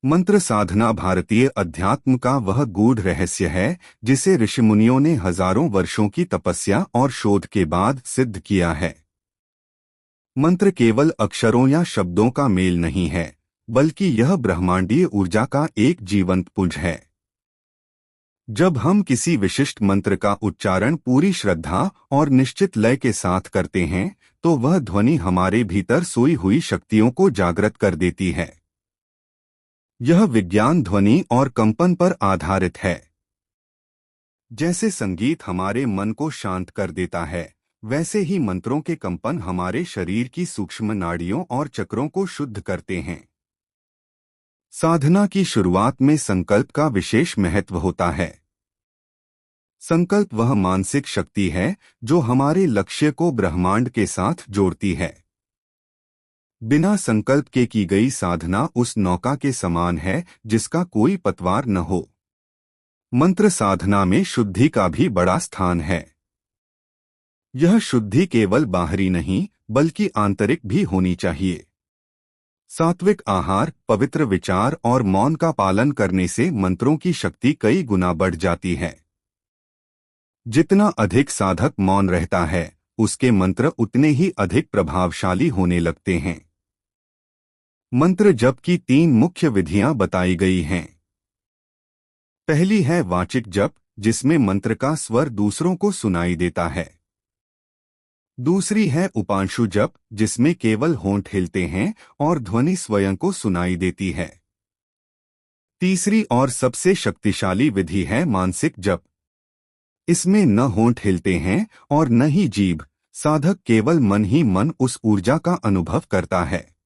मंत्र साधना भारतीय अध्यात्म का वह गूढ़ रहस्य है जिसे ऋषिमुनियों ने हजारों वर्षों की तपस्या और शोध के बाद सिद्ध किया है। मंत्र केवल अक्षरों या शब्दों का मेल नहीं है, बल्कि यह ब्रह्मांडीय ऊर्जा का एक जीवंत पुंज है। जब हम किसी विशिष्ट मंत्र का उच्चारण पूरी श्रद्धा और निश्चित लय के साथ करते हैं, तो वह ध्वनि हमारे भीतर सोई हुई शक्तियों को जागृत कर देती है। यह विज्ञान ध्वनि और कंपन पर आधारित है। जैसे संगीत हमारे मन को शांत कर देता है, वैसे ही मंत्रों के कंपन हमारे शरीर की सूक्ष्म नाड़ियों और चक्रों को शुद्ध करते हैं। साधना की शुरुआत में संकल्प का विशेष महत्व होता है। संकल्प वह मानसिक शक्ति है जो हमारे लक्ष्य को ब्रह्मांड के साथ जोड़ती है। बिना संकल्प के की गई साधना उस नौका के समान है जिसका कोई पतवार न हो। मंत्र साधना में शुद्धि का भी बड़ा स्थान है। यह शुद्धि केवल बाहरी नहीं, बल्कि आंतरिक भी होनी चाहिए। सात्विक आहार, पवित्र विचार और मौन का पालन करने से मंत्रों की शक्ति कई गुना बढ़ जाती है। जितना अधिक साधक मौन रहता है, उसके मंत्र उतने ही अधिक प्रभावशाली होने लगते हैं। मंत्र जप की 3 मुख्य विधियां बताई गई हैं। पहली है वाचिक जप, जिसमें मंत्र का स्वर दूसरों को सुनाई देता है। दूसरी है उपांशु जप, जिसमें केवल होंठ हिलते हैं और ध्वनि स्वयं को सुनाई देती है। तीसरी और सबसे शक्तिशाली विधि है मानसिक जप। इसमें न होंठ हिलते हैं और न ही जीभ, साधक केवल मन ही मन उस ऊर्जा का अनुभव करता है।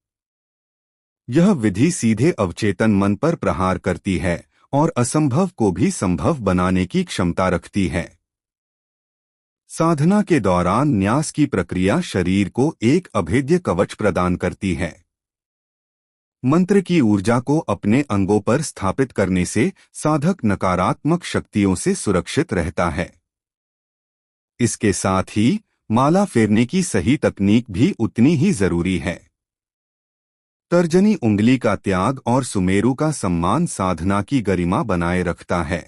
यह विधि सीधे अवचेतन मन पर प्रहार करती है और असंभव को भी संभव बनाने की क्षमता रखती है। साधना के दौरान न्यास की प्रक्रिया शरीर को एक अभेद्य कवच प्रदान करती है। मंत्र की ऊर्जा को अपने अंगों पर स्थापित करने से साधक नकारात्मक शक्तियों से सुरक्षित रहता है। इसके साथ ही माला फेरने की सही तकनीक भी उतनी ही जरूरी है। तर्जनी उंगली का त्याग और सुमेरु का सम्मान साधना की गरिमा बनाए रखता है।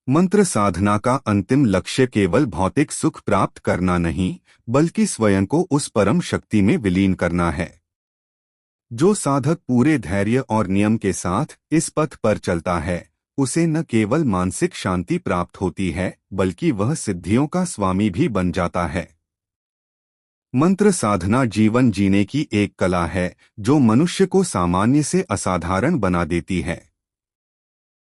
मंत्र साधना का अंतिम लक्ष्य केवल भौतिक सुख प्राप्त करना नहीं, बल्कि स्वयं को उस परम शक्ति में विलीन करना है। जो साधक पूरे धैर्य और नियम के साथ इस पथ पर चलता है, उसे न केवल मानसिक शांति प्राप्त होती है, बल्कि वह सिद्धियों का स्वामी भी बन जाता है। मंत्र साधना जीवन जीने की एक कला है जो मनुष्य को सामान्य से असाधारण बना देती है।